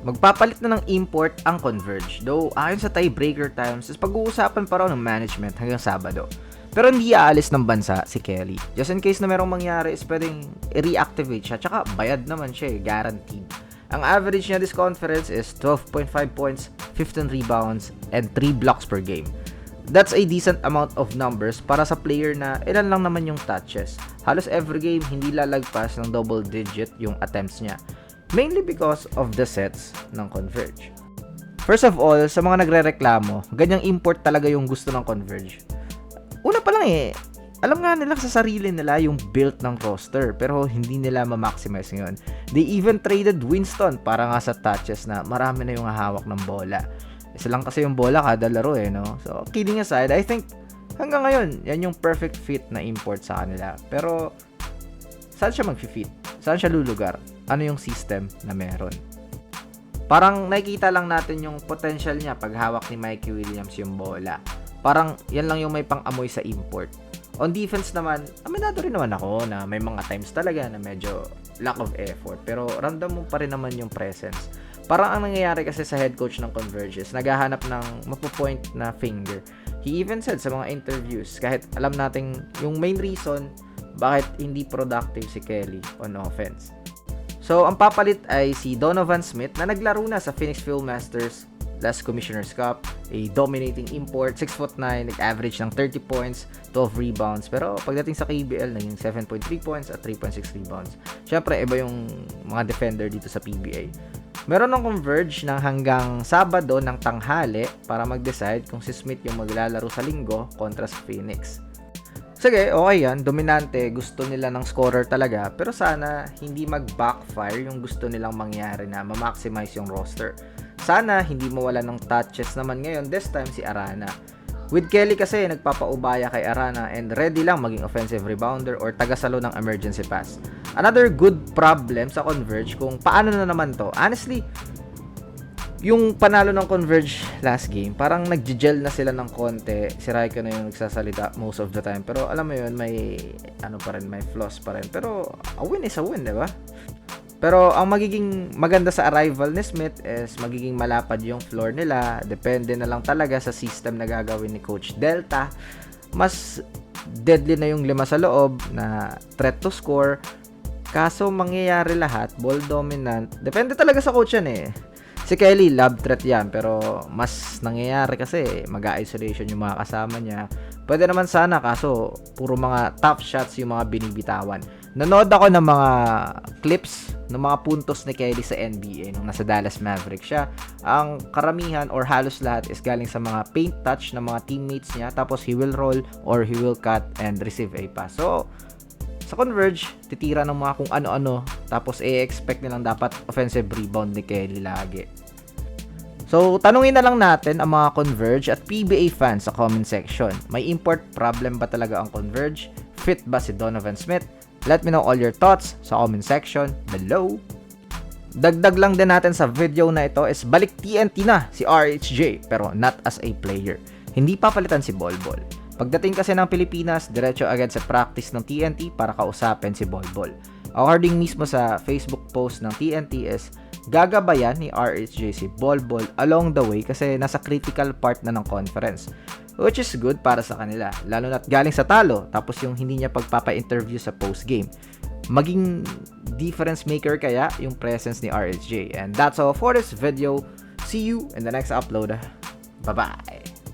Magpapalit na ng import ang Converge. Though ayon sa tiebreaker times, is pag-uusapan pa raw ng management hanggang Sabado. Pero hindi aalis ng bansa si Kelly. Just in case na merong mangyari is pwedeng i-reactivate siya. Tsaka bayad naman siya guaranteed. Ang average niya this conference is 12.5 points, 15 rebounds, and 3 blocks per game. That's a decent amount of numbers para sa player na ilan lang naman yung touches. Halos every game hindi lalagpas ng double digit yung attempts niya. Mainly because of the sets ng Converge. First of all, sa mga nagrereklamo, ganyang import talaga yung gusto ng Converge. Una pa lang alam nga nila sa sarili nila yung build ng roster pero hindi nila ma-maximize ngayon. They even traded Winston para nga sa touches na marami na yung hahawak ng bola. Isa lang kasi yung bola kada laro no? So, kidding aside, I think hanggang ngayon, yan yung perfect fit na import sa kanila. Pero, saan siya mag-fit? Saan siya lulugar? Ano yung system na meron? Parang nakikita lang natin yung potential niya pag hawak ni Mikey Williams yung bola. Parang yan lang yung may pang-amoy sa import. On defense naman, aminado rin naman ako na may mga times talaga na medyo lack of effort. Pero ramdam mo pa rin naman yung presence. Parang ang nangyayari kasi sa head coach ng Converges, naghahanap ng mapupoint na finger. He even said sa mga interviews, kahit alam natin yung main reason bakit hindi productive si Kelly on offense. So, ang papalit ay si Donovan Smith na naglaro na sa Phoenix Philmasters last Commissioner's Cup, a dominating import, 6'9", nag-average ng 30 points, 12 rebounds. Pero pagdating sa KBL, naging 7.3 points at 3.6 rebounds. Syempre, iba yung mga defender dito sa PBA. Meron ng Converge ng hanggang Sabado ng tanghali para mag-decide kung si Smith yung maglalaro sa linggo kontra sa Phoenix. Sige, okay yan. Dominante. Gusto nila ng scorer talaga. Pero sana hindi mag-backfire yung gusto nilang mangyari na ma-maximize yung roster. Sana hindi mawala ng touches naman ngayon. This time si Arana. With Kelly kasi nagpapaubaya kay Arana and ready lang maging offensive rebounder or tagasalo ng emergency pass. Another good problem sa Converge kung paano na naman to. Honestly, yung panalo ng Converge last game, parang nag-gel na sila ng konti. Si Raiko na yung nagsasalita most of the time. Pero alam mo yun, may may flaws pa rin. Pero a win is a win, di ba? Pero ang magiging maganda sa arrival ni Smith is magiging malapad yung floor nila. Depende na lang talaga sa system na gagawin ni Coach Delta. Mas deadly na yung 5 sa loob na threat to score. Kaso mangyayari lahat, ball dominant. Depende talaga sa coach yan Si Kelly, lob threat yan. Pero mas nangyayari kasi mag-isolation yung mga kasama niya. Pwede naman sana kaso puro mga tough shots yung mga binibitawan. Nanood ako ng mga clips ng mga puntos ni Kelly sa NBA nung nasa Dallas Mavericks siya. Ang karamihan or halos lahat is galing sa mga paint touch ng mga teammates niya. Tapos he will roll or he will cut and receive a pass. So, sa Converge, titira ng mga kung ano-ano. Tapos i-expect nilang dapat offensive rebound ni Kelly lagi. So, tanungin na lang natin ang mga Converge at PBA fans sa comment section. May import problem ba talaga ang Converge? Fit ba si Donovan Smith? Let me know all your thoughts sa comment section below. Dagdag lang din natin sa video na ito is balik TNT na si RHJ pero not as a player. Hindi papalitan si Bolbol. Pagdating kasi ng Pilipinas, diretso agad sa practice ng TNT para kausapin si Bolbol. According mismo sa Facebook post ng TNT is gagabayan ni RHJ si Bolbol along the way kasi nasa critical part na ng conference. Which is good para sa kanila, lalo na't galing sa talo tapos yung hindi niya pagpapa-interview sa post-game. Maging difference maker kaya yung presence ni RHJ. And that's all for this video. See you in the next upload. Bye-bye!